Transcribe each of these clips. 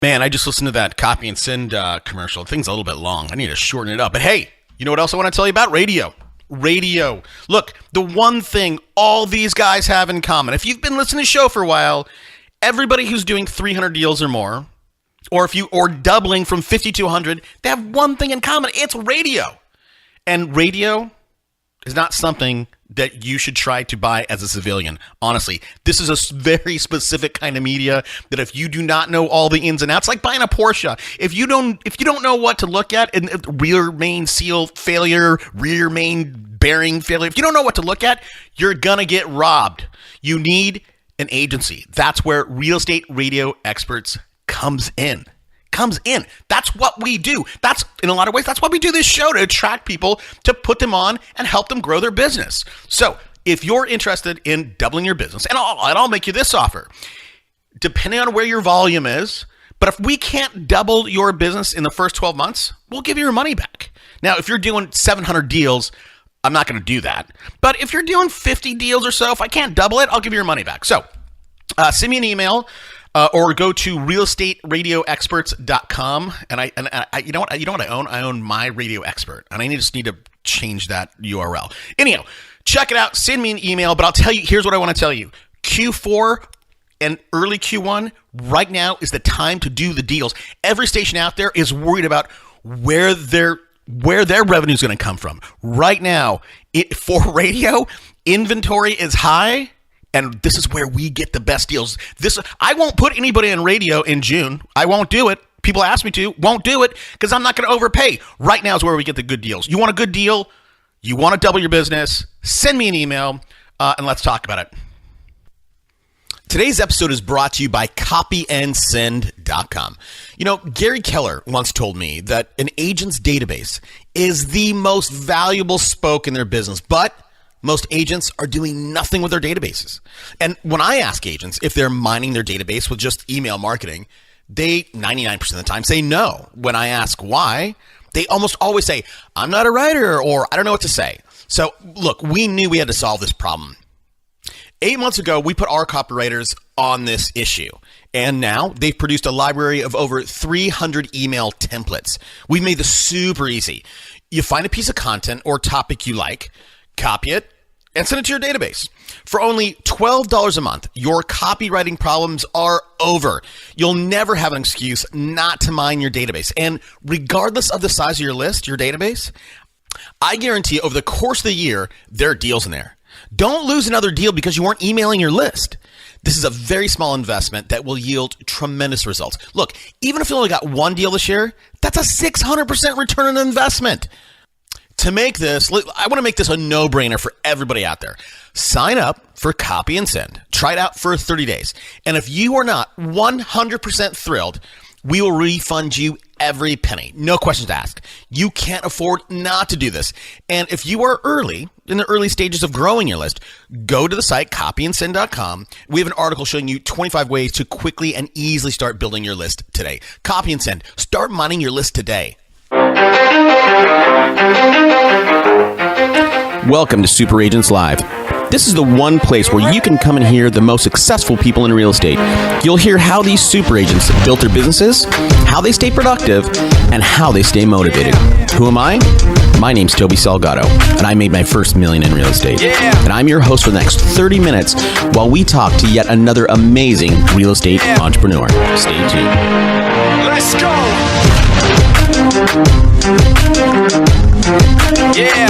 Man, I just listened to that copy and send commercial. The thing's a little bit long. I need to shorten it up. But hey, you know what else I want to tell you about? Radio. Radio. Look, the one thing all these guys have in common, if you've been listening to the show for a while, everybody who's doing 300 deals or more, or doubling from 50 to 100, they have one thing in common. It's radio. And radio is not something that you should try to buy as a civilian. Honestly, this is a very specific kind of media that if you do not know all the ins and outs, like buying a Porsche, if you don't know what to look at, and rear main seal failure, rear main bearing failure, if you don't know what to look at, you're gonna get robbed. You need an agency. That's where Real Estate Radio Experts comes in. That's what we do. That's, in a lot of ways, that's why we do this show, to attract people, to put them on and help them grow their business. So if you're interested in doubling your business, and I'll make you this offer, depending on where your volume is, but if we can't double your business in the first 12 months, we'll give you your money back. Now, if you're doing 700 deals, I'm not going to do that. But if you're doing 50 deals or so, if I can't double it, I'll give you your money back. So send me an email. Or go to realestateradioexperts.com, and I you know what I own? I own My Radio Expert, and I just need to change that URL. Anyhow, check it out. Send me an email, but I'll tell you. Here's what I want to tell you: Q4 and early Q1 right now is the time to do the deals. Every station out there is worried about where their revenue is going to come from. Right now, for radio, inventory is high. And this is where we get the best deals. I won't put anybody in radio in June. I won't do it. People ask me to. Won't do it because I'm not going to overpay. Right now is where we get the good deals. You want a good deal? You want to double your business? Send me an email and let's talk about it. Today's episode is brought to you by copyandsend.com. You know, Gary Keller once told me that an agent's database is the most valuable spoke in their business, but most agents are doing nothing with their databases. And when I ask agents if they're mining their database with just email marketing, they 99% of the time say no. When I ask why, they almost always say, I'm not a writer, or I don't know what to say. So look, we knew we had to solve this problem. 8 months ago, we put our copywriters on this issue. And now they've produced a library of over 300 email templates. We've made this super easy. You find a piece of content or topic you like, copy it, and send it to your database. For only $12 a month, your copywriting problems are over. You'll never have an excuse not to mine your database. And regardless of the size of your list, your database, I guarantee over the course of the year, there are deals in there. Don't lose another deal because you weren't emailing your list. This is a very small investment that will yield tremendous results. Look, even if you only got one deal this year, that's a 600% return on investment. To make this, I want to make this a no-brainer for everybody out there. Sign up for Copy and Send. Try it out for 30 days. And if you are not 100% thrilled, we will refund you every penny. No questions asked. You can't afford not to do this. And if you are in the early stages of growing your list, go to the site copyandsend.com. We have an article showing you 25 ways to quickly and easily start building your list today. Copy and Send. Start mining your list today. Welcome to Super Agents Live. This is the one place where you can come and hear the most successful people in real estate. You'll hear how these super agents built their businesses, how they stay productive, and how they stay motivated. Who am I? My name's Toby Salgado, and I made my first $1 million in real estate. And I'm your host for the next 30 minutes while we talk to yet another amazing real estate entrepreneur. Stay tuned. Let's go! Yeah.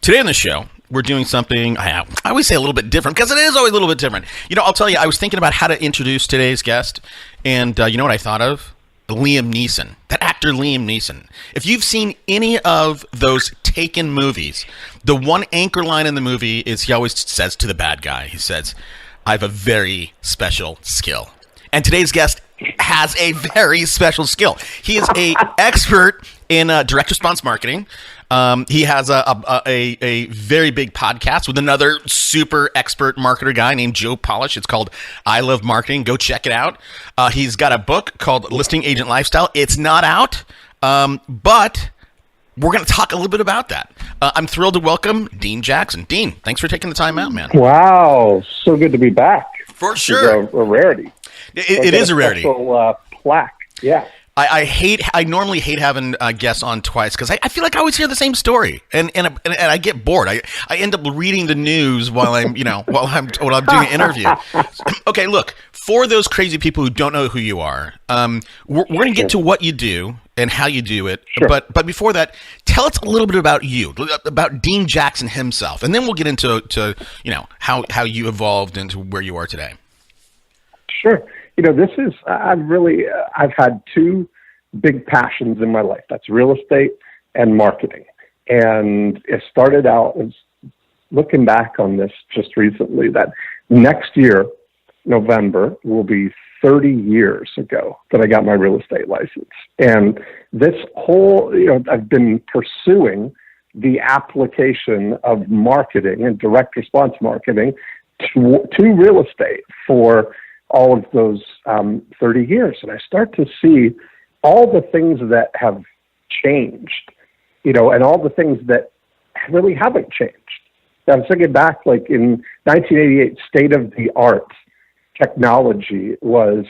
Today on the show, we're doing something, I always say a little bit different, because it is always a little bit different. You know, I'll tell you, I was thinking about how to introduce today's guest, and you know what I thought of? Liam Neeson, that actor Liam Neeson. If you've seen any of those Taken movies, the one anchor line in the movie is he always says to the bad guy, he says, I have a very special skill. And today's guest has a very special skill. He is an expert in direct response marketing. He has a very big podcast with another super expert marketer guy named Joe Polish. It's called I Love Marketing. Go check it out. He's got a book called Listing Agent Lifestyle. It's not out, but we're going to talk a little bit about that. I'm thrilled to welcome Dean Jackson. Dean, thanks for taking the time out, man. Wow. So good to be back. For It's sure. a rarity. It is a rarity. Special, plaque. Yeah. I normally hate having guests on twice because I feel like I always hear the same story, and I get bored. I end up reading the news while I'm doing an interview. Okay, look, for those crazy people who don't know who you are, we're going to get to what you do and how you do it. Sure. But before that, tell us a little bit about you, about Dean Jackson himself, and then we'll get into how you evolved into where you are today. Sure. I've had two big passions in my life. That's real estate and marketing. And it started out as, looking back on this just recently, that next year, November, will be 30 years ago that I got my real estate license. And this whole, I've been pursuing the application of marketing and direct response marketing to real estate for all of those 30 years. And I start to see all the things that have changed, and all the things that really haven't changed. I was thinking back, like in 1988, state-of-the-art technology was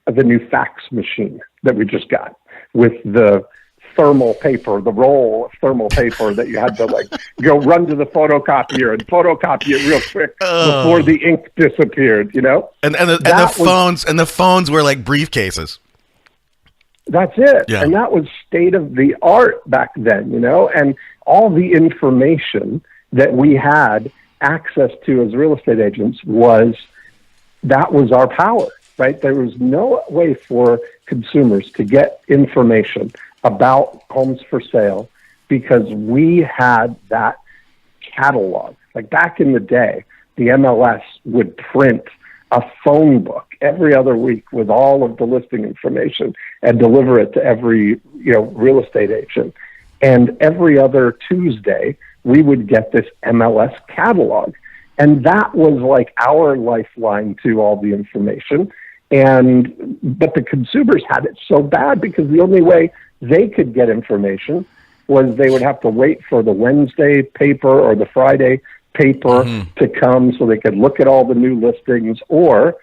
the new fax machine that we just got with the thermal paper, the roll of thermal paper that you had to go run to the photocopier and photocopy it real quick before the ink disappeared, And the phones were like briefcases. That's it. Yeah. And that was state of the art back then, and all the information that we had access to as real estate agents was our power, right? There was no way for consumers to get information about homes for sale because we had that catalog. Like back in the day, the MLS would print a phone book every other week with all of the listing information and deliver it to every, real estate agent. And every other Tuesday, we would get this MLS catalog. And that was like our lifeline to all the information. But the consumers had it so bad because the only way they could get information was they would have to wait for the Wednesday paper or the Friday paper to come so they could look at all the new listings, or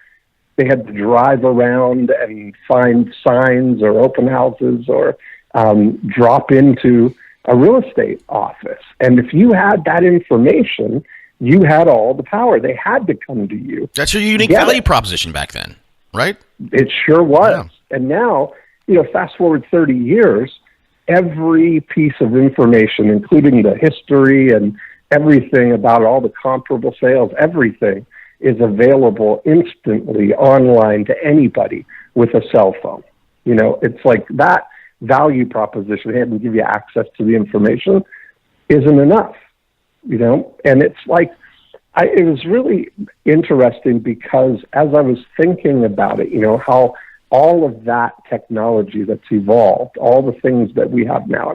they had to drive around and find signs or open houses or drop into a real estate office. And if you had that information, you had all the power. They had to come to you. That's your unique value proposition back then, right? It sure was. Yeah. And now, fast forward 30 years, every piece of information, including the history and everything about all the comparable sales, everything is available instantly online to anybody with a cell phone. It's like that value proposition, having to give you access to the information, isn't enough, And it's like, it was really interesting because as I was thinking about it, how all of that technology that's evolved, all the things that we have now,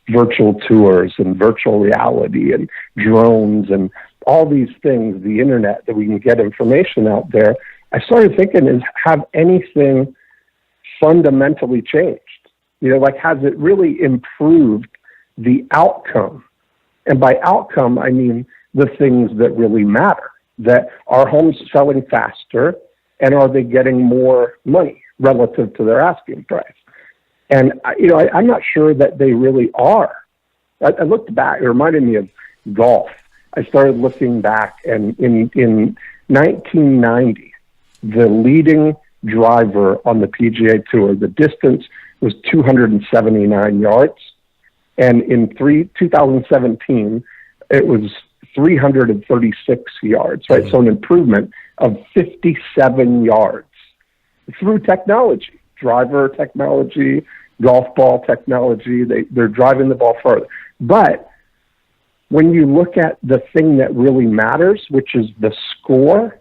virtual tours and virtual reality and drones and all these things, the internet that we can get information out there, I started thinking, have anything fundamentally changed? Has it really improved the outcome? And by outcome, I mean the things that really matter. That are homes selling faster, and are they getting more money relative to their asking price? And I'm not sure that they really are. I looked back; it reminded me of golf. I started looking back, and in 1990, the leading driver on the PGA Tour, the distance was 279 yards, and in 2017, it was 336 yards, right? So an improvement of 57 yards through technology, driver technology, golf ball technology. They're driving the ball further. But when you look at the thing that really matters, which is the score,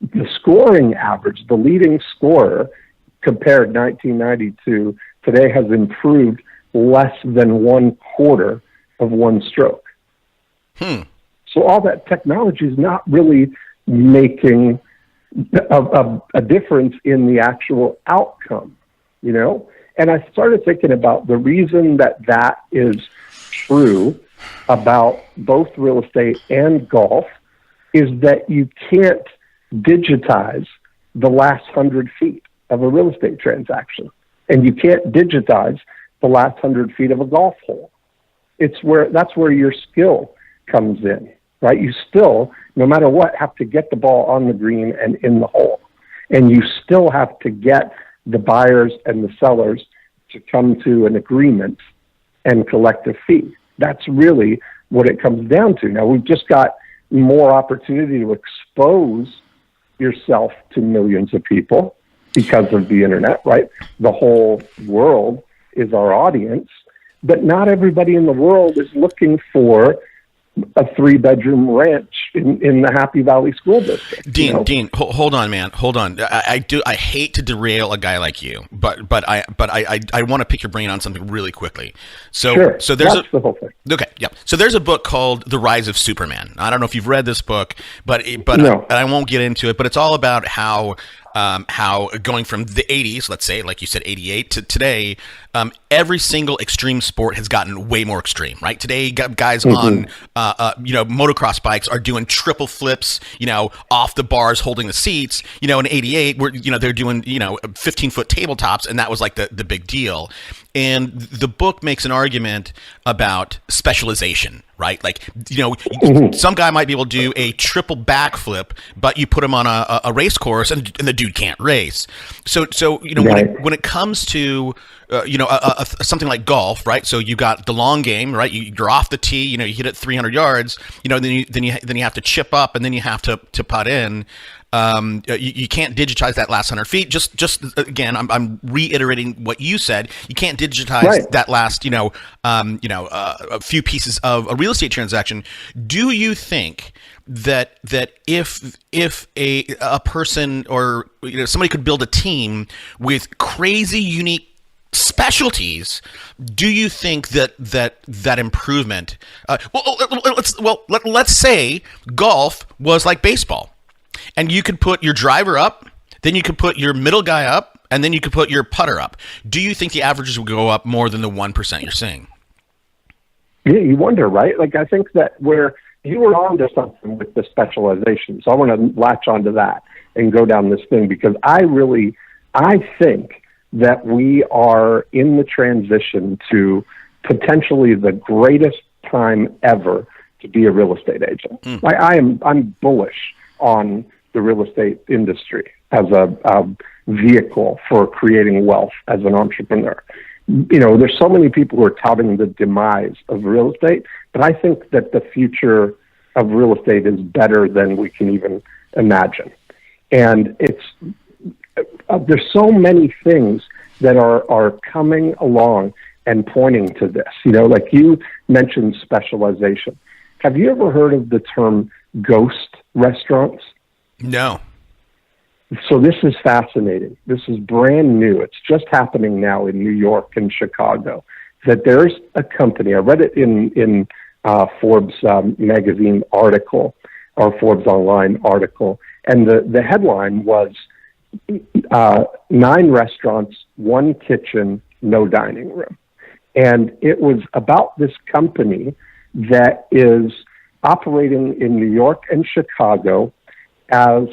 the scoring average, the leading scorer compared 1990 to today has improved less than 1/4 of one stroke. So all that technology is not really making a difference in the actual outcome, And I started thinking about the reason that is true about both real estate and golf is that you can't digitize the last 100 feet of a real estate transaction. And you can't digitize the last 100 feet of a golf hole. That's where your skill comes in, right? You still, no matter what, have to get the ball on the green and in the hole. And you still have to get the buyers and the sellers to come to an agreement and collect a fee. That's really what it comes down to. Now, we've just got more opportunity to expose yourself to millions of people because of the internet, right? The whole world is our audience, but not everybody in the world is looking for a 3-bedroom ranch in the Happy Valley School District. Dean, hold on, man. Hold on. I hate to derail a guy like you, but I want to pick your brain on something really quickly. So sure. So there's the whole thing. Okay, yeah. So there's a book called The Rise of Superman. I don't know if you've read this book, but No. I won't get into it. But it's all about how going from the 80s, let's say, like you said, 88 to today, every single extreme sport has gotten way more extreme, right? Today, guys on, motocross bikes are doing triple flips, off the bars, holding the seats. In 88, they're doing, 15-foot tabletops, and that was like the big deal. And the book makes an argument about specialization, right? Like, some guy might be able to do a triple backflip, but you put him on a race course and the dude can't race. So Right. when it comes to something like golf, right? So you got the long game, right? You're off the tee, you hit it 300 yards, then you have to chip up, and then you have to putt in. You can't digitize that last 100 feet. Just again, I'm reiterating what you said. You can't digitize Right. that last, a few pieces of a real estate transaction. Do you think that if a person or somebody could build a team with crazy unique specialties, do you think that improvement? Let's say golf was like baseball. And you could put your driver up, then you could put your middle guy up, and then you could put your putter up. Do you think the averages would go up more than the 1% you're seeing? Yeah, you wonder, right? Like, I think that where you were onto something with the specialization. So I want to latch onto that and go down this thing, because I think that we are in the transition to potentially the greatest time ever to be a real estate agent. Like, I'm bullish on the real estate industry as a vehicle for creating wealth as an entrepreneur. There's so many people who are touting the demise of real estate, but I think that the future of real estate is better than we can even imagine. And there's so many things that are coming along and pointing to this. Like you mentioned specialization. Have you ever heard of the term ghost restaurants? No. So this is fascinating. This is brand new. It's just happening now in New York and Chicago, that there's a company. I read it in Forbes magazine article or Forbes online article. And the headline was 9 restaurants, 1 kitchen, no dining room. And it was about this company that is operating in New York and Chicago as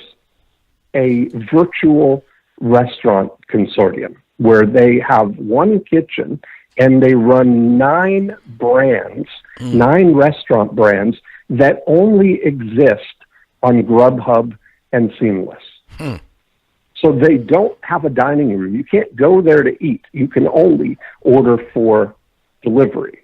a virtual restaurant consortium where they have 1 kitchen and they run 9 brands, 9 restaurant brands that only exist on Grubhub and Seamless. So they don't have a dining room. You can't go there to eat. You can only order for delivery.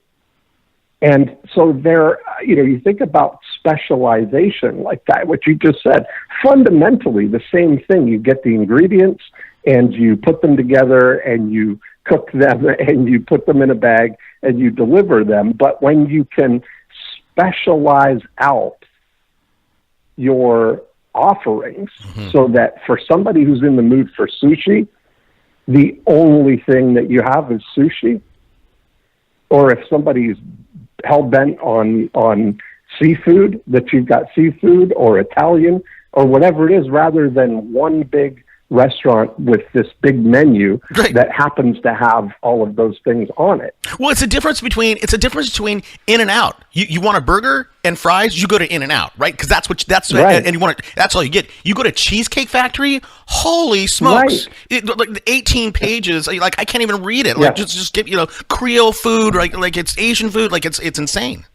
And so there, you think about specialization like that, what you just said, fundamentally the same thing. You get the ingredients and you put them together and you cook them and you put them in a bag and you deliver them. But when you can specialize out your offerings so that for somebody who's in the mood for sushi, the only thing that you have is sushi, or if somebody's hell-bent on seafood, that you've got seafood or Italian or whatever it is, rather than one big restaurant with this big menu Right. that happens to have all of those things on it. Well, it's a difference between In and Out. You want a burger and fries, you go to In and Out, right? Because Right. and that's all you get. You go to Cheesecake Factory, holy smokes! Right. Like 18 pages, like I can't even read it. Yeah. Like just get Creole food, right? Like it's Asian food, like it's insane.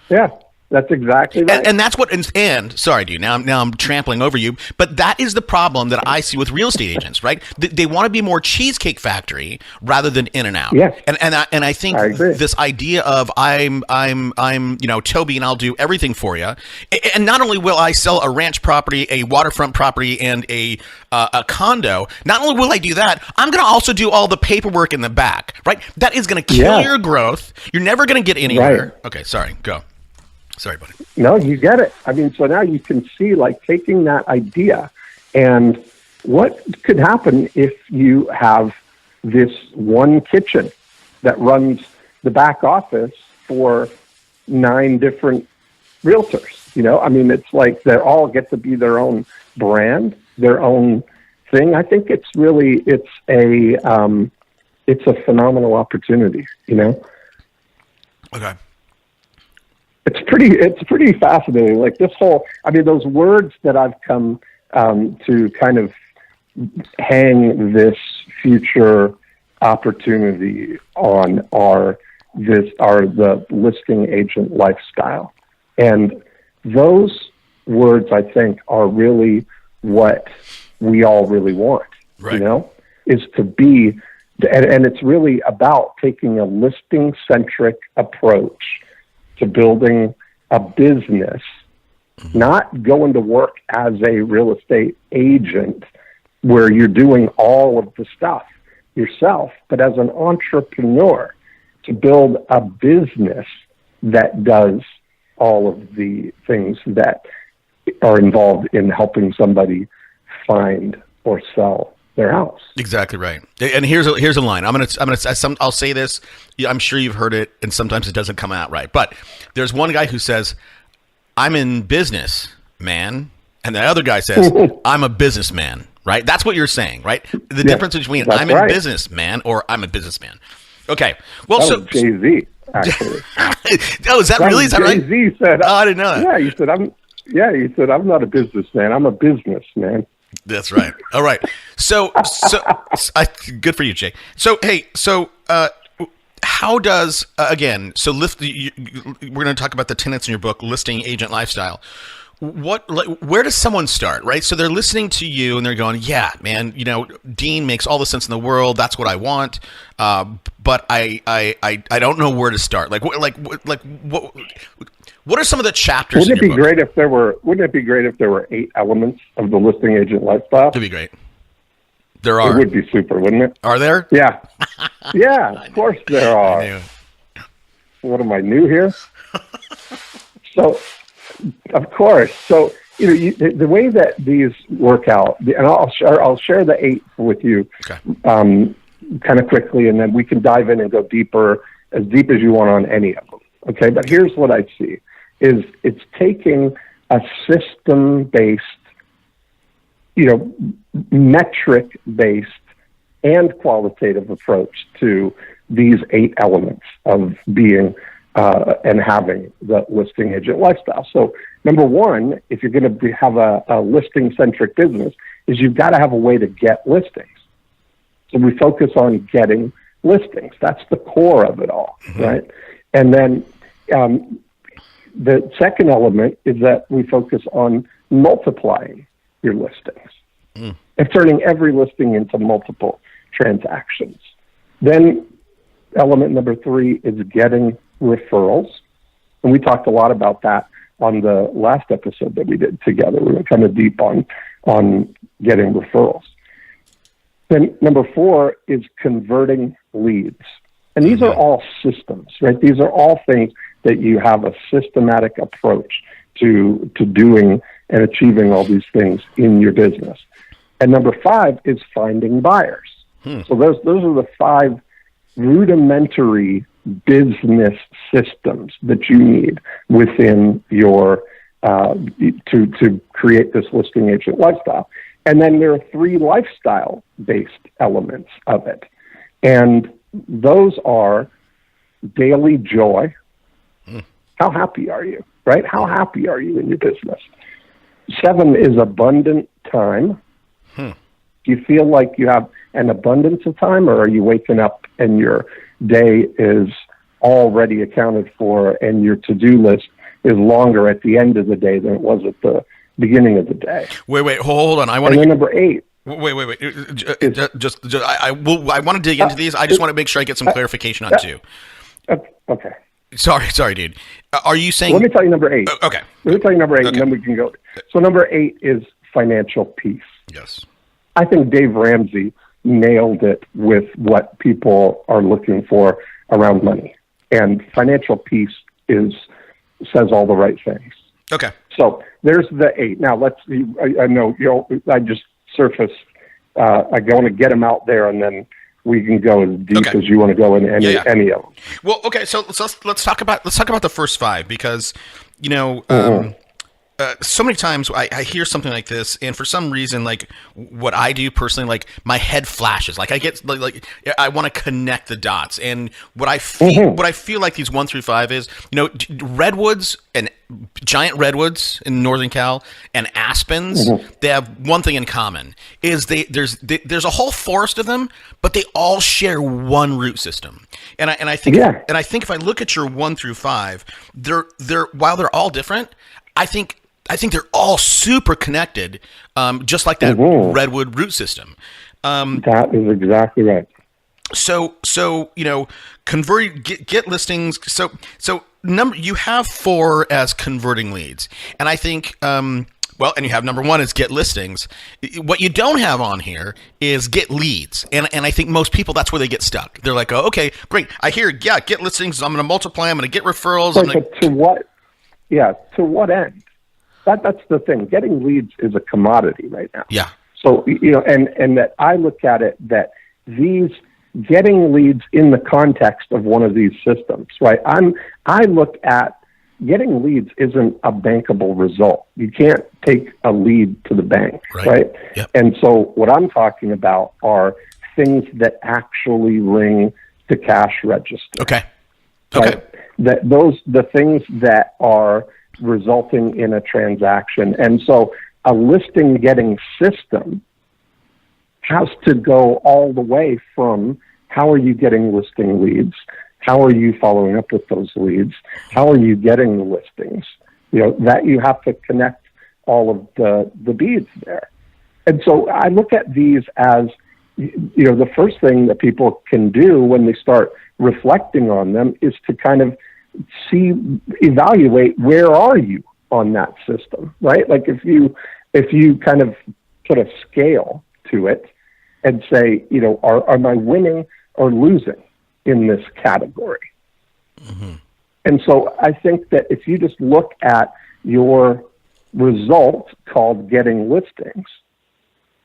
Yeah, that's exactly right. And that's what. And sorry, dude. Now I'm trampling over you. But that is the problem that I see with real estate agents, right? They want to be more Cheesecake Factory rather than In and Out. Yes. And I think I agree. this idea of I'm Toby and I'll do everything for you. And not only will I sell a ranch property, a waterfront property, and a condo. Not only will I do that, I'm going to also do all the paperwork in the back, right? That is going to kill your growth. You're never going to get anywhere. Right. Okay, sorry. Go. Sorry, buddy. No, you get it. I mean, so now you can see, like, taking that idea and what could happen if you have this one kitchen that runs the back office for 9 different realtors. I mean, it's like they all get to be their own brand, their own thing. I think it's a phenomenal opportunity. Okay. It's pretty fascinating. Like this whole, I mean, those words that I've come to kind of hang this future opportunity on are the listing agent lifestyle. And those words, I think, are really what we all really want, right. Is to be, and it's really about taking a listing centric approach to building a business, not going to work as a real estate agent where you're doing all of the stuff yourself, but as an entrepreneur to build a business that does all of the things that are involved in helping somebody find or sell their house. Exactly right. And here's a line. I'll say this. I'm sure you've heard it, and sometimes it doesn't come out right. But there's one guy who says, "I'm in business, man," and the other guy says, "I'm a businessman." Right? That's what you're saying, right? The difference between "I'm in business, man" or "I'm a businessman." Okay. Well, that was Jay-Z, actually. Oh, is that really? Is that right? Jay-Z said, "Oh, I didn't know that." Yeah, he said, "I'm not a businessman. I'm a businessman." That's right. All right. So good for you, Jay. So, hey, how does, again, we're going to talk about the tenets in your book, Listing Agent Lifestyle. Where does someone start, right? So they're listening to you and they're going, yeah, man, Dean makes all the sense in the world. That's what I want. But I don't know where to start. What are some of the chapters? Wouldn't it be great if there were 8 elements of the listing agent lifestyle? That'd be great. There are. It would be super, wouldn't it? Are there? Yeah. Yeah, of course there are. I knew. What am I, new here? So, of course. So, the way that these work out, and I'll share the 8 with you, okay, kind of quickly, and then we can dive in and go deeper, as deep as you want on any of them. Okay, but here's what I see. Is it's taking a system-based, metric-based and qualitative approach to these 8 elements of being and having the listing agent lifestyle. So number 1, if you're going to have a listing-centric business, is you've got to have a way to get listings. So we focus on getting listings. That's the core of it all, right? And then the second element is that we focus on multiplying your listings and turning every listing into multiple transactions. Then element number 3 is getting referrals. And we talked a lot about that on the last episode that we did together. We were kind of deep on getting referrals. Then number 4 is converting leads. And these are all systems, right? These are all things that you have a systematic approach to doing and achieving all these things in your business. And number 5 is finding buyers. So those are the 5 rudimentary business systems that you need within your to create this listing agent lifestyle. And then there are 3 lifestyle-based elements of it. And those are daily joy. How happy are you, right? How happy are you in your business? 7 is abundant time. Do you feel like you have an abundance of time, or are you waking up and your day is already accounted for and your to-do list is longer at the end of the day than it was at the beginning of the day? Wait, hold on. I want and to. then number 8. Wait. I want to dig into these. I just want to make sure I get some clarification on 2. Okay. Sorry, dude. Are you saying? Let me tell you number 8. Okay. Let me tell you number 8, and then we can go. So number 8 is financial peace. Yes. I think Dave Ramsey nailed it with what people are looking for around money, and financial peace says all the right things. Okay. So there's the 8. Now let's. I know I just surfaced. I want to get them out there, and then we can go as deep as you want to go in any of them. Well, okay. So let's talk about the first 5, because so many times I hear something like this, and for some reason, like what I do personally, like my head flashes, like I get like I want to connect the dots, and what I feel like these 1 through 5 is, redwoods and giant redwoods in Northern Cal and aspens, they have one thing in common, is there's a whole forest of them, but they all share one root system. And I think if I look at your 1 through 5, they're while they're all different, I think they're all super connected, just like that redwood root system. That is exactly right. So convert get listings. So you have 4 as converting leads, and I think and you have number 1 is get listings. What you don't have on here is get leads, and I think most people, that's where they get stuck. They're like, oh, okay, great. I hear get listings. I'm going to multiply. I'm going to get referrals. But to what? Yeah, to what end? That's the thing. Getting leads is a commodity right now. Yeah. So, and that I look at it that these getting leads in the context of one of these systems, right? I look at getting leads isn't a bankable result. You can't take a lead to the bank, right? Yep. And so what I'm talking about are things that actually ring the cash register. Okay. Right? The things that are resulting in a transaction. And so a listing getting system has to go all the way from how are you getting listing leads? How are you following up with those leads? How are you getting the listings? That you have to connect all of the beads there. And so I look at these as, the first thing that people can do when they start reflecting on them is to kind of evaluate where are you on that system, right? Like if you kind of put a scale to it and say, am I winning or losing in this category? And so I think that if you just look at your result called getting listings,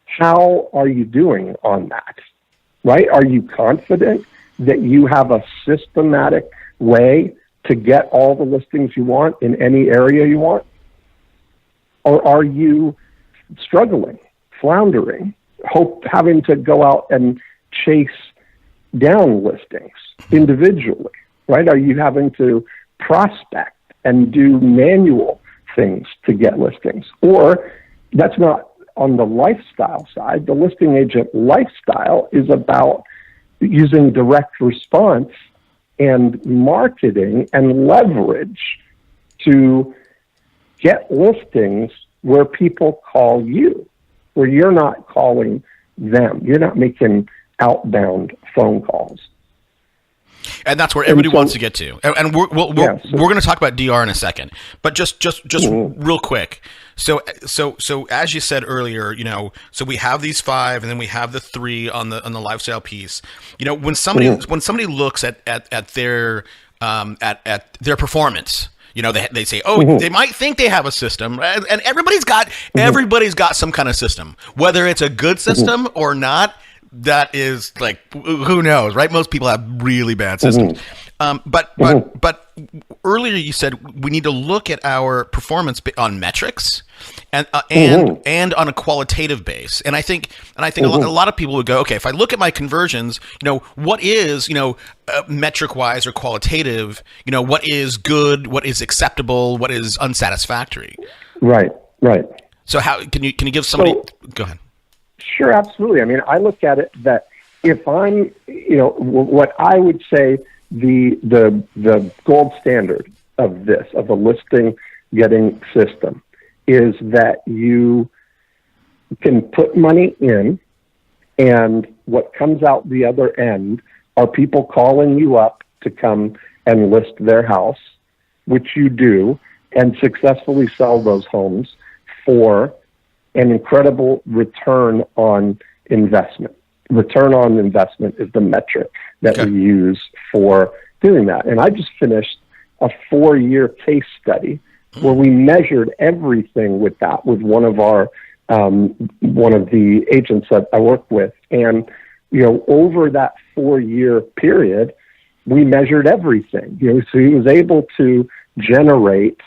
how are you doing on that, right? Are you confident that you have a systematic way to get all the listings you want in any area you want? Or are you struggling, floundering, having to go out and chase down listings individually, right? Are you having to prospect and do manual things to get listings? Or that's not on the lifestyle side. The listing agent lifestyle is about using direct response and marketing and leverage to get listings where people call you, where you're not calling them. You're not making outbound phone calls. And that's where everybody wants to get to. And we're going to talk about DR in a second. But just real quick. So as you said earlier, so we have these 5, and then we have the 3 on the lifestyle piece. When somebody looks at their performance, they say, they might think they have a system, and everybody's got some kind of system, whether it's a good system or not. That is like, who knows, right? Most people have really bad systems. But earlier you said we need to look at our performance on metrics, and on a qualitative base. And I think a lot of people would go, okay, if I look at my conversions, what is metric wise or qualitative, what is good, what is acceptable, what is unsatisfactory. Right. So how can you give somebody? Go ahead. Sure, absolutely. I mean, I look at it that if I'm, what I would say the gold standard of the listing getting system is that you can put money in, and what comes out the other end are people calling you up to come and list their house, which you do, and successfully sell those homes for an incredible return on investment. Return on investment is the metric that we use for doing that. And I just finished a 4-year case study where we measured everything with that, with one of the agents that I work with. And, over that 4-year period, we measured everything. So he was able to generate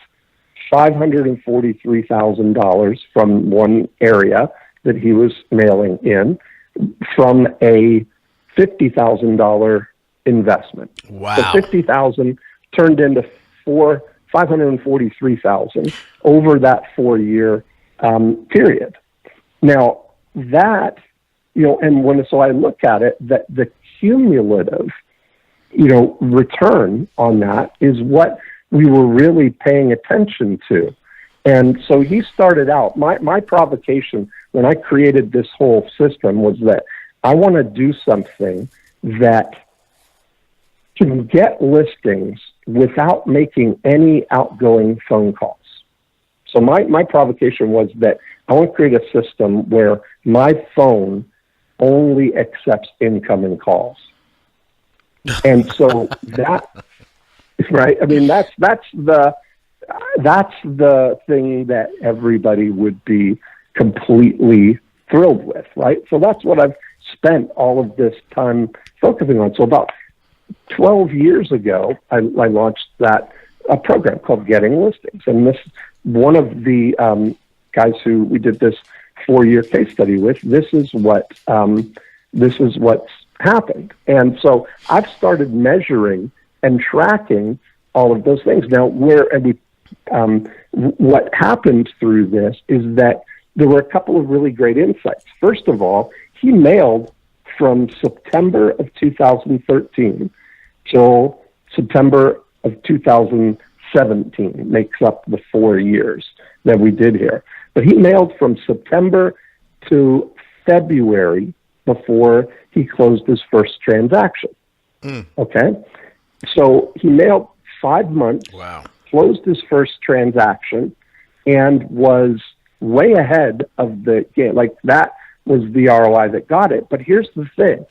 $543,000 from one area that he was mailing in from a $50,000 investment. Wow. So $50,000 turned into $543,000 over that 4-year period. Now that, so I look at it, that the cumulative, return on that is what we were really paying attention to. And so he started out, my provocation when I created this whole system was that I want to do something that can get listings without making any outgoing phone calls. So my provocation was that I want to create a system where my phone only accepts incoming calls. And so that, right? I mean, that's the thing that everybody would be completely thrilled with, right? So that's what I've spent all of this time focusing on. So about 12 years ago, I launched a program called Getting Listings. And this, one of the guys who we did this 4-year case study with, this is what's happened. And so I've started measuring and tracking all of those things. Now, what happened through this is that there were a couple of really great insights. First of all, he mailed from September of 2013 till September of 2017, makes up the 4 years that we did here. But he mailed from September to February before he closed his first transaction. Okay? So he mailed 5 months, closed his first transaction, and was way ahead of the game. Like, that was the ROI that got it. But here's the thing.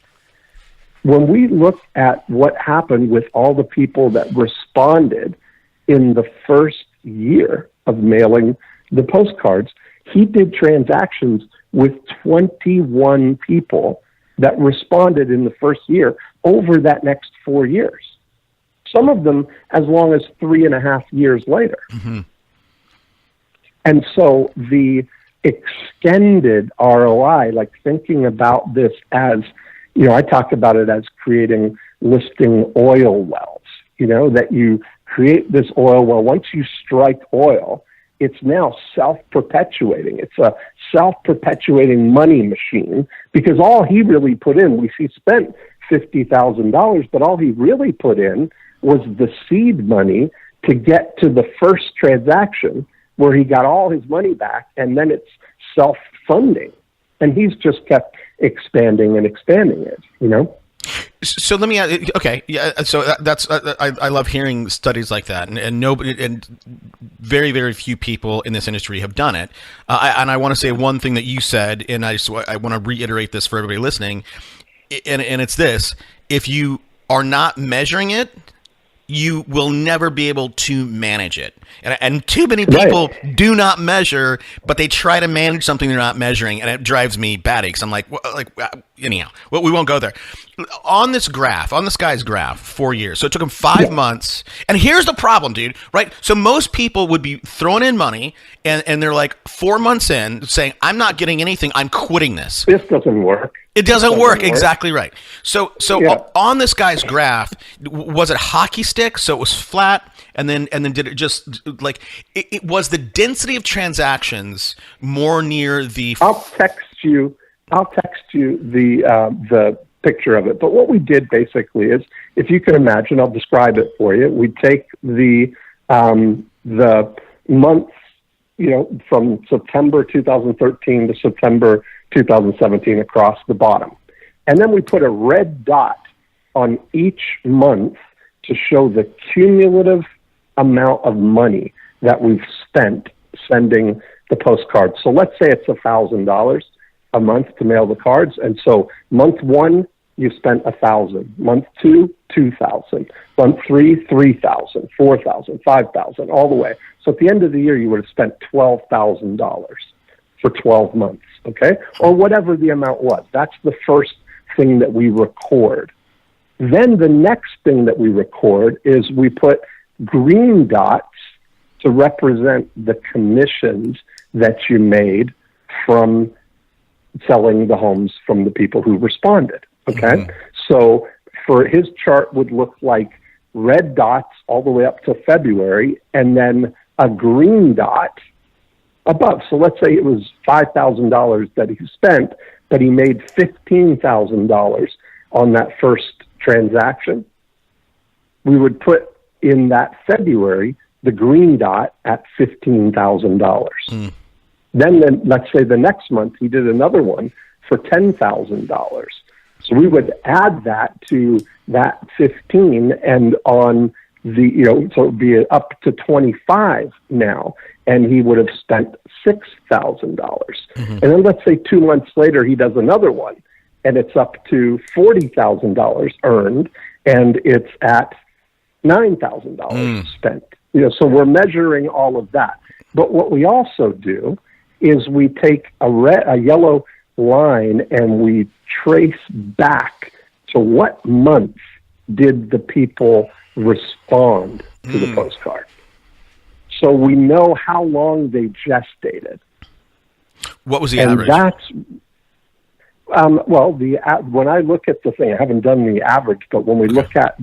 When we look at what happened with all the people that responded in the first year of mailing the postcards, he did transactions with 21 people that responded in the first year over that next 4 years. Some of them as long as 3.5 years later. Mm-hmm. And so the extended ROI, like thinking about this as, I talk about it as creating listing oil wells, that you create this oil well. Once you strike oil, it's now self-perpetuating. It's a self-perpetuating money machine, because all he really put in, he spent $50,000, but all he really put in was the seed money to get to the first transaction where he got all his money back, and then it's self-funding. And he's just kept expanding and expanding it, So let me add, okay, yeah. So that's I love hearing studies like that, and nobody, and very, very few people in this industry have done it. And I want to say one thing that you said, and I want to reiterate this for everybody listening, and it's this: if you are not measuring it, you will never be able to manage it. And too many people do not measure, but they try to manage something they're not measuring, and it drives me batty, because I'm like, anyhow, well, we won't go there. On this guy's graph, 4 years. So it took him 5 months. And here's the problem, dude, right? So most people would be throwing in money and they're like 4 months in saying, I'm not getting anything. I'm quitting this. This doesn't work. It doesn't work. Exactly right. So on this guy's graph, was it hockey stick? So it was flat. And then did it just like it was the density of transactions more near the. I'll text you the picture of it. But what we did basically is, if you can imagine, I'll describe it for you. We take the months, from September 2013 to September 2017 across the bottom, and then we put a red dot on each month to show the cumulative amount of money that we've spent sending the postcards. So let's say it's $1,000 a month to mail the cards. And so month 1, you spent $1,000. Month 2, $2,000. Month 3, $3,000, $4,000, $5,000, all the way. So at the end of the year, you would have spent $12,000 for 12 months, okay? Or whatever the amount was. That's the first thing that we record. Then the next thing that we record is we put green dots to represent the commissions that you made from selling the homes from the people who responded. Okay. Mm-hmm. So for his chart would look like red dots all the way up to February and then a green dot above. So let's say it was $5,000 that he spent, but he made $15,000 on that first transaction. We would put in that February the green dot at $15,000. Mm. Then let's say the next month he did another one for $10,000. So we would add that to that 15 and on the, so it would be up to 25 now, and he would have spent $6,000. Mm-hmm. And then let's say 2 months later he does another one, and it's up to $40,000 earned, and it's at $9,000 spent. So we're measuring all of that. But what we also do is we take a yellow line and we trace back to what month did the people respond to the postcard. So we know how long they gestated. What was the average? That's when I look at the thing, I haven't done the average, but when we look at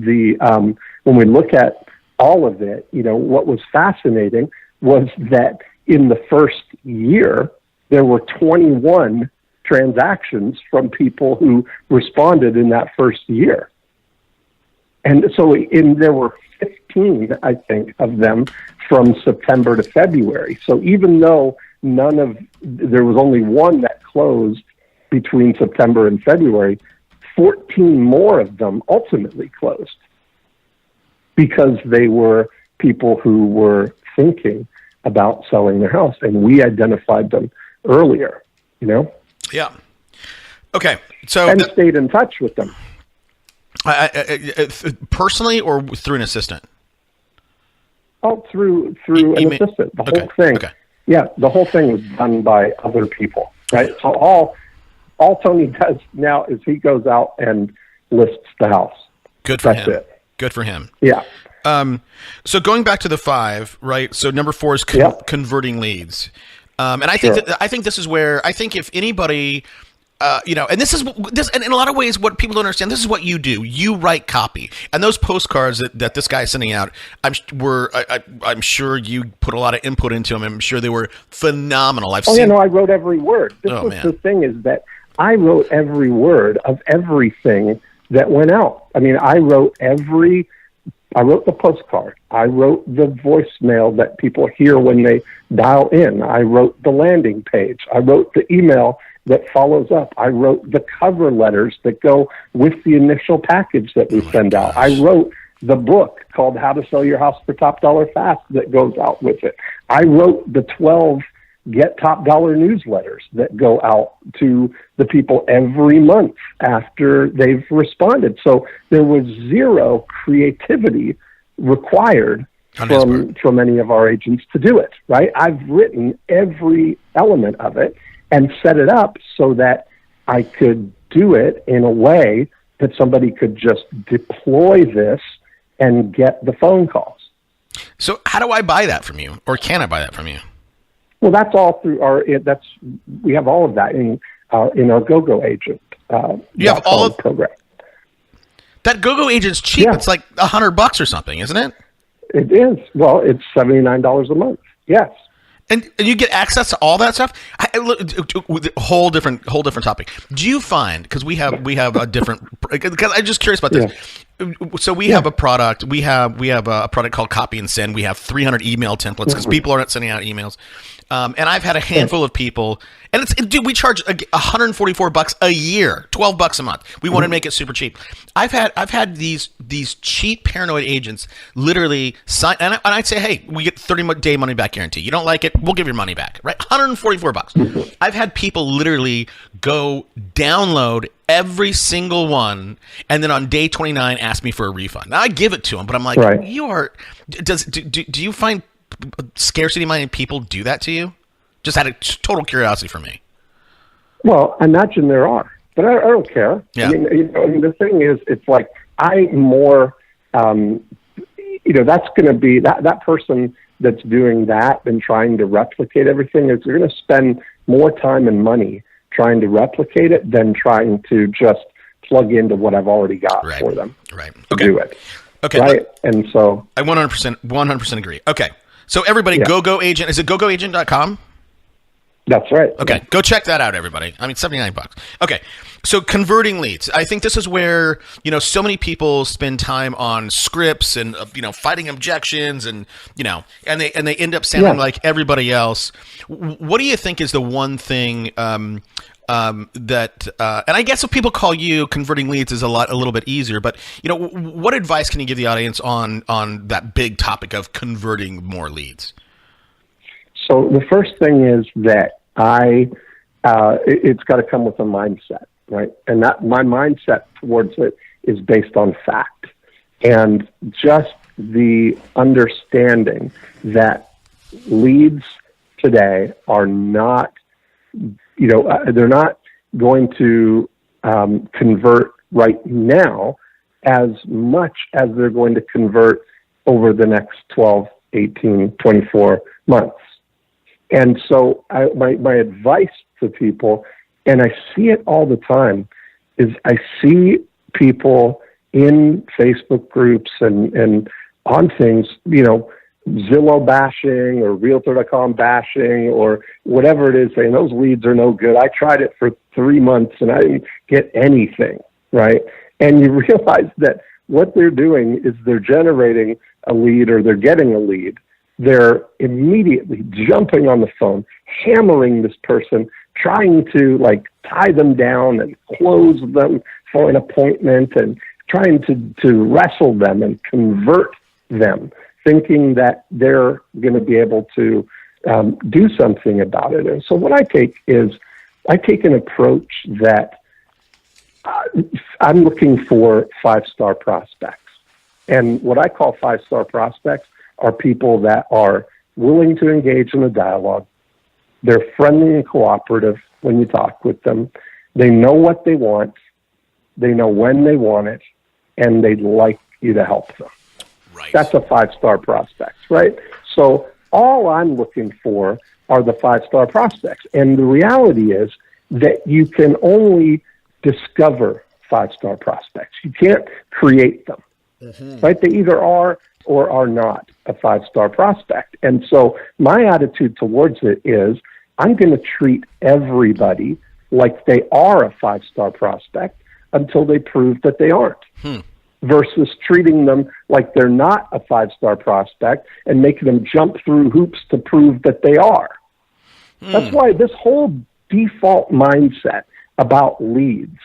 all of it, what was fascinating was that in the first year, there were 21 transactions from people who responded in that first year. And so there were 15, I think, of them from September to February. So even though there was only one that closed between September and February, 14 more of them ultimately closed because they were people who were thinking about selling their house, and we identified them earlier, Yeah. Okay. So and stayed in touch with them. Personally or through an assistant? Oh, through an assistant. The whole thing. Okay. Yeah, the whole thing was done by other people, right? So all Tony does now is he goes out and lists the house. Good for That's him. it. Good for him. Yeah. So going back to the 5, right? So number 4 is converting leads. And I think I think this is where I think if anybody, and this and in a lot of ways, what people don't understand, this is what you do. You write copy, and those postcards that this guy is sending out, I'm sure you put a lot of input into them. I'm sure they were phenomenal. I wrote every word. The thing is that I wrote every word of everything that went out. I mean, I wrote the postcard. I wrote the voicemail that people hear when they dial in. I wrote the landing page. I wrote the email that follows up. I wrote the cover letters that go with the initial package that we send out. I wrote the book called How to Sell Your House for Top Dollar Fast that goes out with it. I wrote the 12 Get Top Dollar newsletters that go out to the people every month after they've responded. So there was zero creativity required from any of our agents to do it, right? I've written every element of it and set it up so that I could do it in a way that somebody could just deploy this and get the phone calls. So how do I buy that from you, or can I buy that from you? Well, that's all through we have all of that in our GoGo Agent. You have all of program. That GoGo Agent's cheap. Yeah. It's like $100 or something, isn't it? It is. Well, it's $79 a month. Yes. And you get access to all that stuff. Whole different topic. Do you find, because we have a different, because I'm just curious about this. Yeah. So we have a product. We have a product called Copy and Send. We have 300 email templates because people aren't sending out emails. And I've had a handful of people, and dude, we charge $144 a year, $12 a month. We want to make it super cheap. I've had these cheap paranoid agents literally sign, and I'd say, hey, we get 30-day money back guarantee. You don't like it, we'll give your money back, right? $144. I've had people literally go download every single one, and then on day 29 ask me for a refund. Now I give it to them, but I'm like, right. Do you find scarcity minded people do that to you? Just out of total curiosity for me. Well, I imagine there are, but I don't care. Yeah. I mean, the thing is, it's like that's going to be that person that's doing that and trying to replicate everything is going to spend more time and money trying to replicate it than trying to just plug into what I've already got for them. Right. To do it. Okay. Right. And so I 100% agree. Okay. So everybody, GoGo Agent, is it gogoagent.com? That's right. Okay, go check that out, everybody. I mean, $79. Okay, so converting leads. I think this is where so many people spend time on scripts and fighting objections, and and they end up sounding like everybody else. What do you think is the one thing that and I guess if people call you, converting leads is a little bit easier, but what advice can you give the audience on that big topic of converting more leads? So the first thing is that it's got to come with a mindset, right? And that my mindset towards it is based on fact and just the understanding that leads today are not, they're not going to convert right now as much as they're going to convert over the next 12, 18, 24 months. And so my advice to people, and I see it all the time, is I see people in Facebook groups and on things, Zillow bashing or Realtor.com bashing or whatever it is, saying those leads are no good. I tried it for 3 months and I didn't get anything, right? And you realize that what they're doing is they're generating a lead or they're getting a lead. They're immediately jumping on the phone, hammering this person, trying to tie them down and close them for an appointment and trying to wrestle them and convert them, thinking that they're going to be able to do something about it. And so what I take is I take an approach that I'm looking for 5-star prospects. And what I call 5-star prospects are people that are willing to engage in a dialogue. They're friendly and cooperative when you talk with them. They know what they want. They know when they want it, and they'd like you to help them. Right. That's a 5-star prospect, right? So all I'm looking for are the 5-star prospects. And the reality is that you can only discover 5-star prospects. You can't create them, right? They either are or are not a 5-star prospect. And so my attitude towards it is I'm going to treat everybody like they are a 5-star prospect until they prove that they aren't, versus treating them like they're not a 5-star prospect and making them jump through hoops to prove that they are. That's why this whole default mindset about leads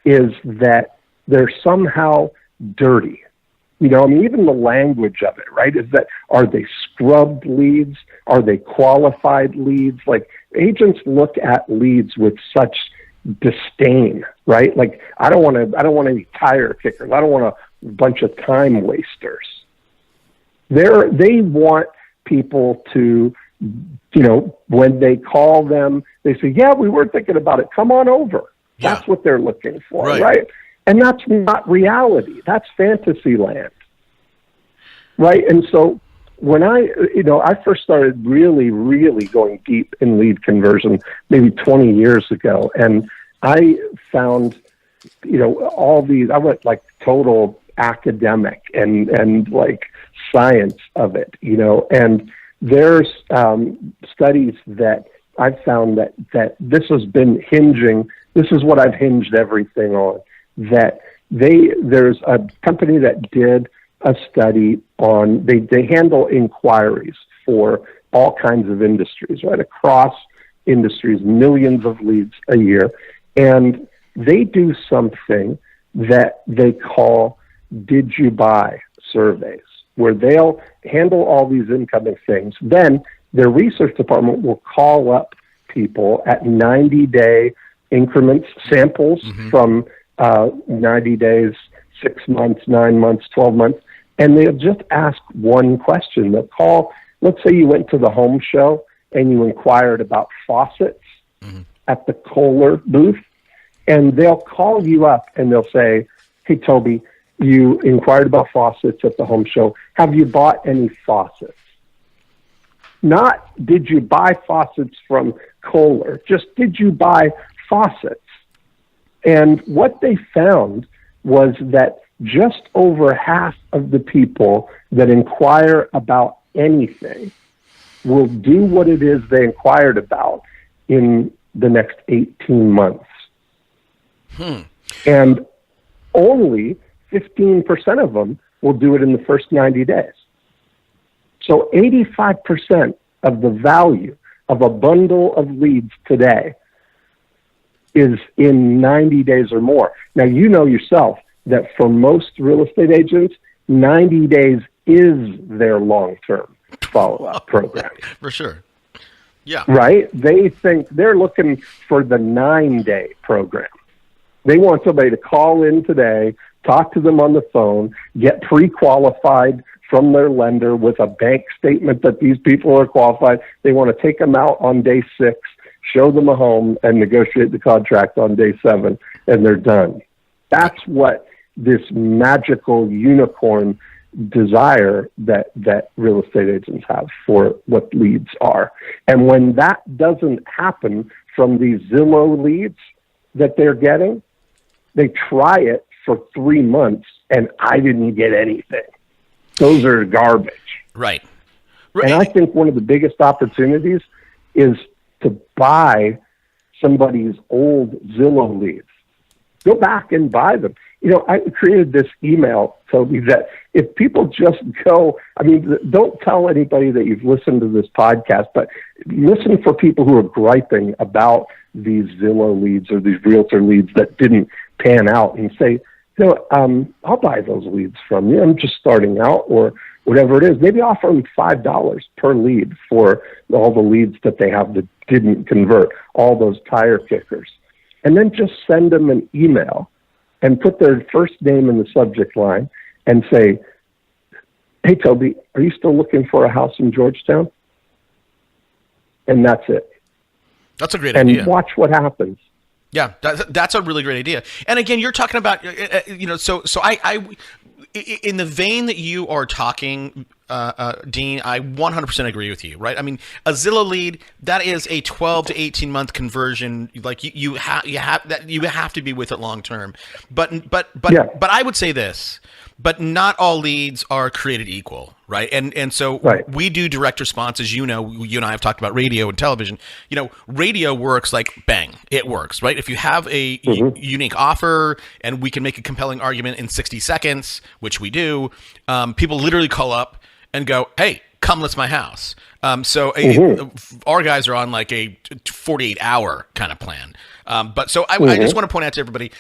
is that they're somehow dirty. Even the language of it, right, is that are they scrubbed leads? Are they qualified leads? Agents look at leads with such disdain, right? I don't want any tire kickers. I don't want a bunch of time wasters. They want people to, when they call them, they say, yeah, we were thinking about it. Come on over. Yeah. That's what they're looking for, Right. right? And that's not reality. That's fantasy land, right? And so when I first started really, really going deep in lead conversion maybe 20 years ago, and I found, all these, I went like total academic and like science of it, and there's studies that I've found that this has been this is what I've hinged everything on, that there's a company that did a study on, they handle inquiries for all kinds of industries, right, across industries, millions of leads a year, and they do something that they call did you buy surveys, where they'll handle all these incoming things. Then their research department will call up people at 90-day increments, samples from 90 days, 6 months, 9 months, 12 months, and they'll just ask one question. They'll call, let's say you went to the home show and you inquired about faucets at the Kohler booth, and they'll call you up and they'll say, hey, Toby, you inquired about faucets at the home show. Have you bought any faucets? Not did you buy faucets from Kohler, just did you buy faucets? And what they found was that just over half of the people that inquire about anything will do what it is they inquired about in the next 18 months. And only 15% of them will do it in the first 90 days. So 85% of the value of a bundle of leads today is in 90 days or more. Now, you know yourself that for most real estate agents, 90 days is their long-term follow-up program. For sure. Yeah. Right? They think they're looking for the 9-day program. They want somebody to call in today, talk to them on the phone, get pre-qualified from their lender with a bank statement that these people are qualified. They want to take them out on day 6, show them a home, and negotiate the contract on day 7, and they're done. That's what this magical unicorn desire that real estate agents have for what leads are. And when that doesn't happen from these Zillow leads that they're getting, they try it for 3 months, and I didn't get anything. Those are garbage. Right. And I think one of the biggest opportunities is to buy somebody's old Zillow leads. Go back and buy them. I created this email, Toby, that if people just go, don't tell anybody that you've listened to this podcast, but listen for people who are griping about these Zillow leads or these realtor leads that didn't pan out, and say, I'll buy those leads from you. I'm just starting out, or whatever it is. Maybe offer them $5 per lead for all the leads that they have that didn't convert, all those tire kickers. And then just send them an email and put their first name in the subject line and say, hey, Toby, are you still looking for a house in Georgetown? And that's it. That's a great idea. And watch what happens. Yeah, that's a really great idea. And again, you're talking about, so I in the vein that you are talking, Dean, I 100% agree with you, right? I mean, a Zillow lead, that is a 12 to 18 month conversion. Like you have to be with it long term. But I would say this. But not all leads are created equal, right? And so we do direct response, as you and I have talked about radio and television. Radio works like bang, it works, right? If you have a unique offer and we can make a compelling argument in 60 seconds, which we do, people literally call up and go, hey, come list my house. Our guys are on like a 48-hour kind of plan. But I just want to point out to everybody,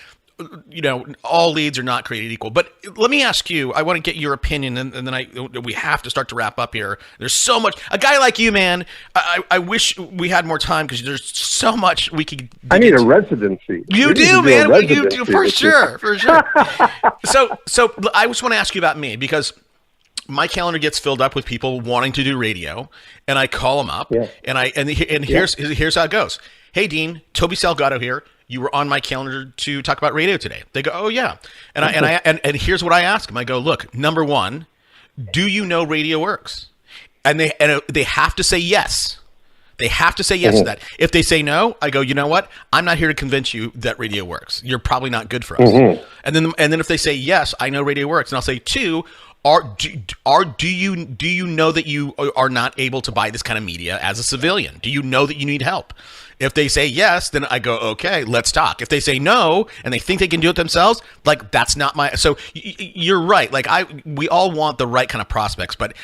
all leads are not created equal. But let me ask you, I want to get your opinion, and then we have to start to wrap up here. There's so much. A guy like you, man, I wish we had more time because there's so much we could. I need a residency. You do, man. You do, for sure. So I just want to ask you about me, because my calendar gets filled up with people wanting to do radio, and I call them up, and here's how it goes. Hey, Dean, Toby Salgado here. you were on my calendar to talk about radio today. They go, oh yeah. And here's what I ask them. I go, look, number one, do you know radio works? And they have to say yes. They have to say yes to that. If they say no, I go, you know what? I'm not here to convince you that radio works. You're probably not good for us. And then if they say yes, I know radio works, and I'll say two, do you know that you are not able to buy this kind of media as a civilian? Do you know that you need help? If they say yes, then I go, okay, let's talk. If they say no and they think they can do it themselves, like that's not my. So you're right. Like we all want the right kind of prospects, but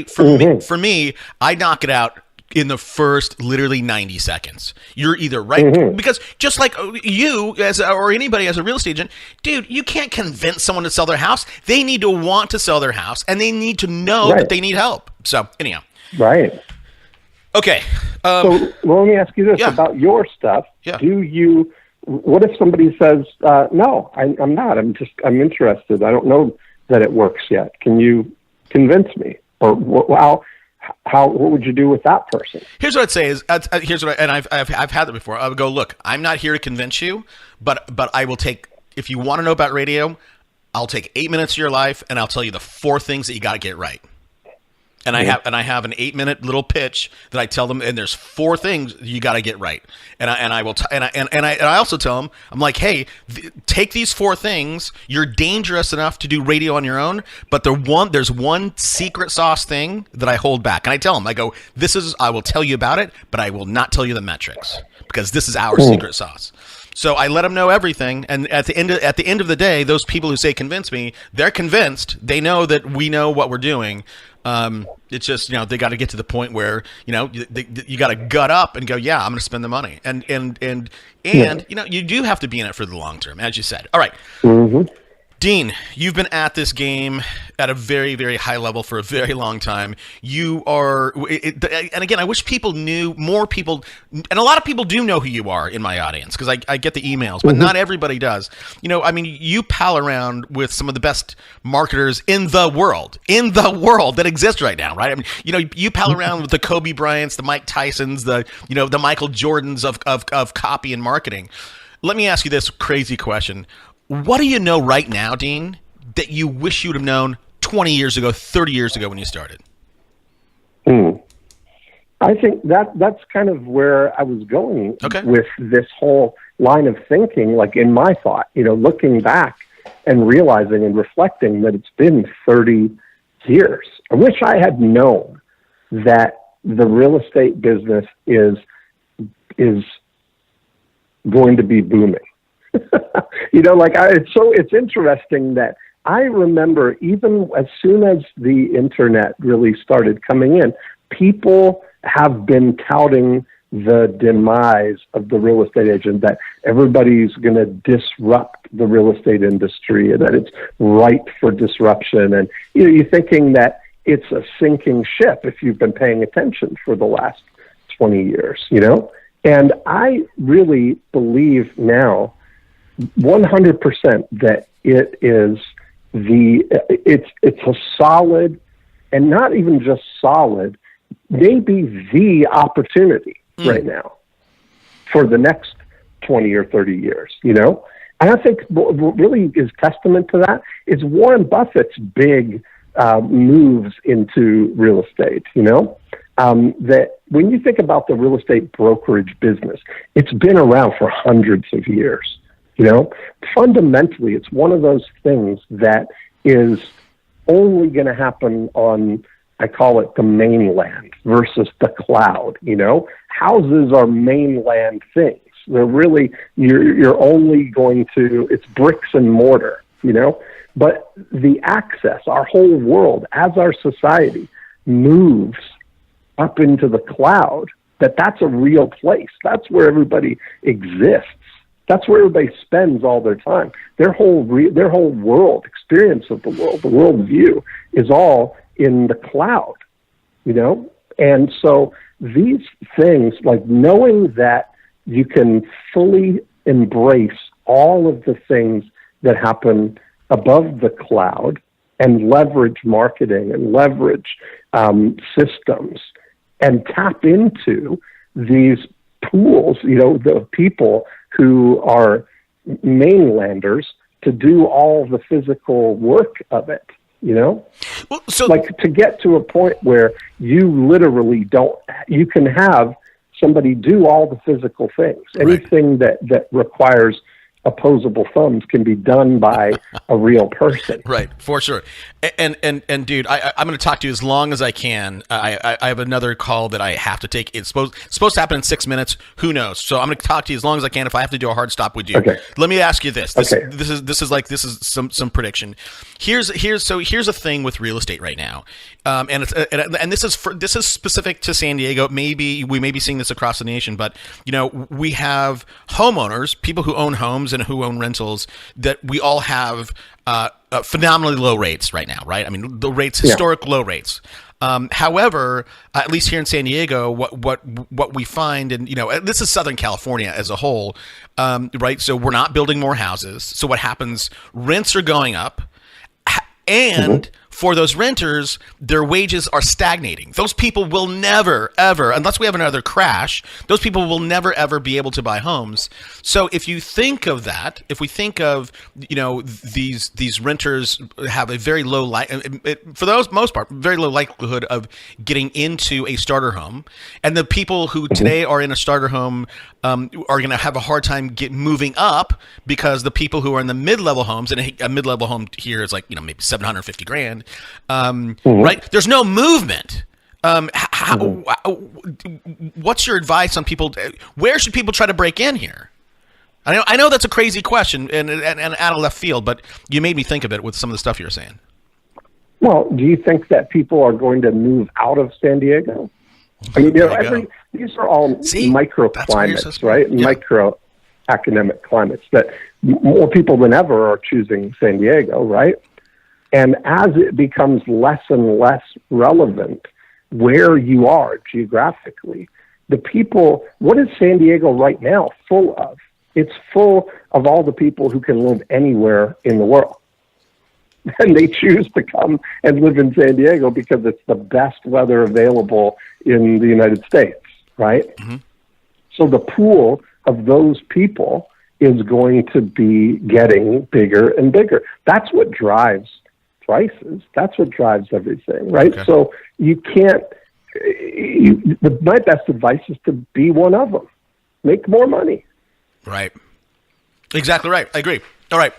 for me, I knock it out in the first literally 90 seconds. You're either right, because just like you or anybody as a real estate agent, dude, you can't convince someone to sell their house. They need to want to sell their house, and they need to know that they need help. So anyhow. Right. Okay. So let me ask you this about your stuff. Yeah. What if somebody says, no, I'm not, I'm interested. I don't know that it works yet. Can you convince me? Or what would you do with that person? Here's what I'd say is, and I've had that before. I would go, look, I'm not here to convince you, but I will take, if you want to know about radio, I'll take 8 minutes of your life and I'll tell you the 4 things that you got to get right. And I have an 8-minute little pitch that I tell them, and there's 4 things you got to get right. And I also tell them, I'm like, hey, take these 4 things. You're dangerous enough to do radio on your own, but there's one secret sauce thing that I hold back. And I tell them, I go, I will tell you about it, but I will not tell you the metrics because this is our secret sauce. So I let them know everything, and at the end of the day, those people who say convince me, they're convinced. They know that we know what we're doing. It's just, they got to get to the point where, you got to gut up and go, yeah, I'm going to spend the money. And you do have to be in it for the long term, as you said. All right. Dean, you've been at this game at a very, very high level for a very long time. You are, and again, I wish people knew, more people, and a lot of people do know who you are in my audience, because I get the emails, but not everybody does. You pal around with some of the best marketers in the world that exist right now, right? You pal around with the Kobe Bryants, the Mike Tysons, the Michael Jordans of copy and marketing. Let me ask you this crazy question. What do you know right now, Dean, that you wish you would have known 20 years ago, 30 years ago when you started? I think that's kind of where I was going with this whole line of thinking, like in my thought, looking back and realizing and reflecting that it's been 30 years. I wish I had known that the real estate business is going to be booming. It's interesting that I remember, even as soon as the internet really started coming in, people have been touting the demise of the real estate agent, that everybody's going to disrupt the real estate industry, and that it's ripe for disruption. And you're thinking that it's a sinking ship if you've been paying attention for the last 20 years, And I really believe now 100% that it's a solid, and not even just solid, maybe the opportunity right now for the next 20 or 30 years, And I think what really is testament to that is Warren Buffett's big moves into real estate, that when you think about the real estate brokerage business, it's been around for hundreds of years. Fundamentally, it's one of those things that is only going to happen on, I call it the mainland versus the cloud. Houses are mainland things. They're really, you're only going to, it's bricks and mortar, but the access, our whole world, as our society moves up into the cloud, that's a real place. That's where everybody exists. That's where everybody spends all their time. Their whole world experience of the world view is all in the cloud, And so these things, like knowing that you can fully embrace all of the things that happen above the cloud and leverage marketing and leverage systems and tap into these pools, the people who are mainlanders to do all the physical work of it, you know? Well, so Like to get to a point where you literally you can have somebody do all the physical things. Anything that requires opposable thumbs can be done by a real person. Right, for sure. And dude, I'm going to talk to you as long as I can. I have another call that I have to take. It's supposed to happen in 6 minutes. Who knows? So I'm going to talk to you as long as I can. If I have to do a hard stop with you, okay. Let me ask you this. This is some prediction. Here's a thing with real estate right now, and this is specific to San Diego. Maybe we may be seeing this across the nation, but you know, we have homeowners, people who own homes and who own rentals, that we all have phenomenally low rates right now, right? I mean, the rates, historic low rates. However, at least here in San Diego, what we find, and you know, this is Southern California as a whole, right? So we're not building more houses. So what happens? Rents are going up, and for those renters, their wages are stagnating. Those people will never, ever, unless we have another crash, those people will never, ever be able to buy homes. So if you think of that, if we think of, you know, these renters have a very low, for the most part, very low likelihood of getting into a starter home. And the people who today are in a starter home are going to have a hard time moving up, because the people who are in the mid-level homes, and a mid-level home here is like, you know, maybe $750,000, right? There's no movement. What's your advice on people? Where should people try to break in here? I know that's a crazy question and out of left field, but you made me think of it with some of the stuff you're saying. Well, do you think that people are going to move out of San Diego? I mean, you know, these are all microclimates, right? Yeah. Micro academic climates that more people than ever are choosing San Diego, right? And as it becomes less and less relevant where you are geographically, the people, what is San Diego right now full of? It's full of all the people who can live anywhere in the world. And they choose to come and live in San Diego because it's the best weather available in the United States, right? Mm-hmm. So the pool of those people is going to be getting bigger and bigger. That's what drives prices. That's what drives everything, right? Okay. So you can't, my best advice is to be one of them. Make more money. Right. Exactly right. I agree. All right.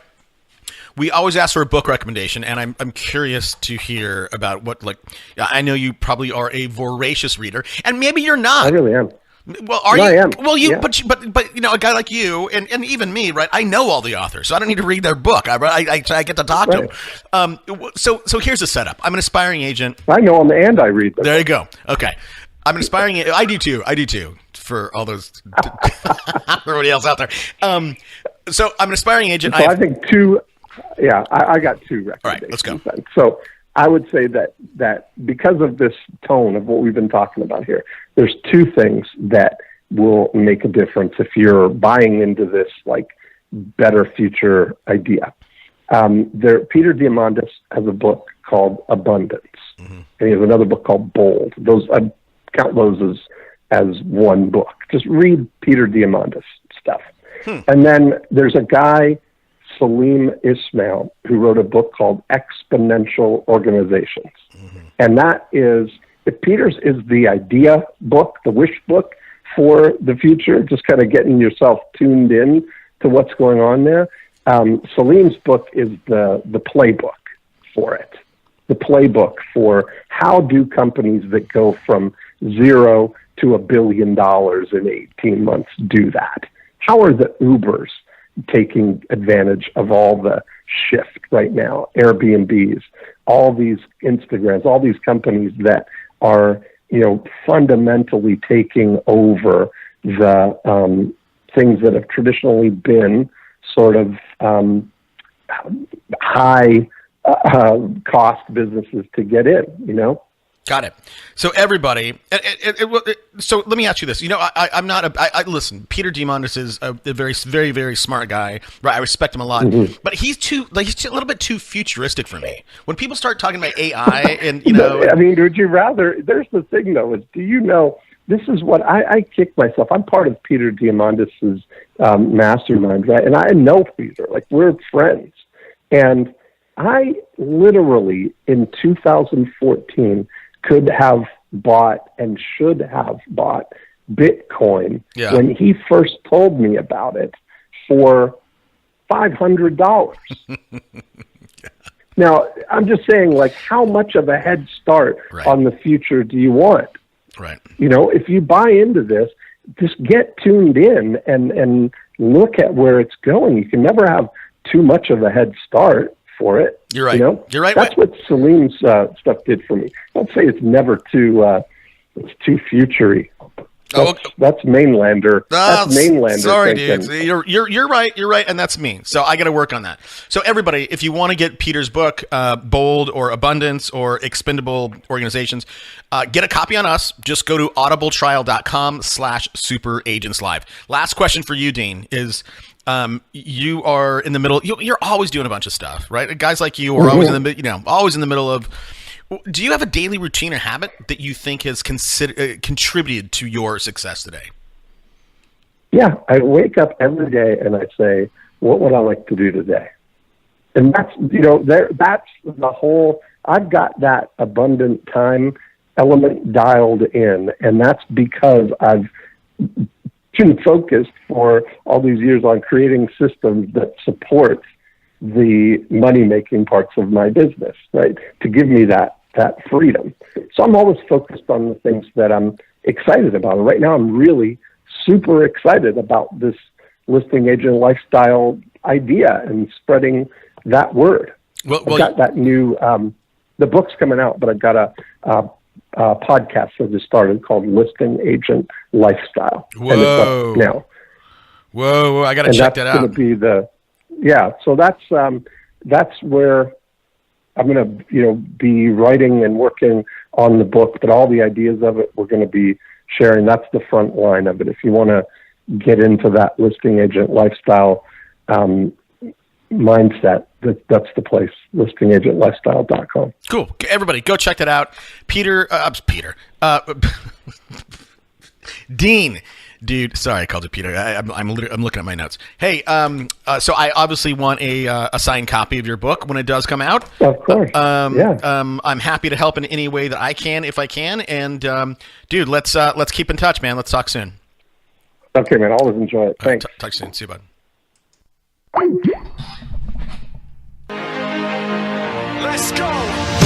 We always ask for a book recommendation, and I'm curious to hear about what, like, I know you probably are a voracious reader, and maybe you're not. I really am. Well, are you? I am. Well, but you know, a guy like you, and even me, right? I know all the authors, so I don't need to read their book. I get to talk to them. So here's the setup. I'm an aspiring agent. I know them, and I read them. There you go. Okay, I'm an aspiring. I do too. For all those everybody else out there. So I'm an aspiring agent. So I think two. Yeah, I got two recommendations. All right, let's go. Then. So I would say that because of this tone of what we've been talking about here, there's two things that will make a difference if you're buying into this like better future idea. Peter Diamandis has a book called Abundance, and he has another book called Bold. I count those as one book. Just read Peter Diamandis stuff. And then there's a guy, Salim Ismail, who wrote a book called Exponential Organizations. And that is, if Peter's is the idea book, the wish book for the future, just kind of getting yourself tuned in to what's going on there. Salim's book is the playbook for it. The playbook for how do companies that go from 0 to $1 billion in 18 months do that? How are the Ubers taking advantage of all the shift right now, Airbnbs, all these Instagrams, all these companies that are, you know, fundamentally taking over the things that have traditionally been sort of high cost businesses to get in, you know? Got it. So everybody, so let me ask you this. You know, I'm not listen, Peter Diamandis is a very, very, very smart guy. Right. I respect him a lot, but he's a little bit too futuristic for me. When people start talking about AI and, you know, I mean, would you rather, there's the thing though, is do you know this is what I kick myself. I'm part of Peter Diamandis's mastermind, right? And I know Peter, like we're friends. And I literally in 2014 could have bought and should have bought Bitcoin when he first told me about it for $500. Now, I'm just saying, like, how much of a head start on the future do you want? Right. If you buy into this, just get tuned in and look at where it's going. You can never have too much of a head start for it. You're right. You're right. That's what Salim's stuff did for me. I'd say it's never too futury. That's mainlander. That's mainlander. Sorry, thinking. dude. You're right. You're right, and that's me. So I got to work on that. So everybody, if you want to get Peter's book, Bold or Abundance or Expendable Organizations, get a copy on us. Just go to audibletrial.com/superagentslive. Last question for you, Dean, is you are in the middle. You're always doing a bunch of stuff, right? Guys like you are always in the always in the middle of. Do you have a daily routine or habit that you think has contributed to your success today? Yeah, I wake up every day and I say, what would I like to do today? And that's, that's the whole, I've got that abundant time element dialed in. And that's because I've been focused for all these years on creating systems that support the money-making parts of my business, right? To give me that freedom. So I'm always focused on the things that I'm excited about. And right now I'm really super excited about this listing agent lifestyle idea and spreading that word. I've got that new, the book's coming out, but I've got a podcast that just started called Listing Agent Lifestyle. Whoa. And it's up now. Whoa, I got to check that out. That's going to be so that's where I'm going to, be writing and working on the book, but all the ideas of it we're going to be sharing. That's the front line of it. If you want to get into that listing agent lifestyle mindset, that's the place, listingagentlifestyle.com. Cool. Everybody, go check that out. Dean. Dude, sorry, I called you Peter. I'm looking at my notes. Hey, so I obviously want a signed copy of your book when it does come out. Of course. I'm happy to help in any way that I can, if I can. And dude, let's keep in touch, man. Let's talk soon. Okay, man. Always enjoy it. Thanks. Talk soon. See you, bud. Let's go.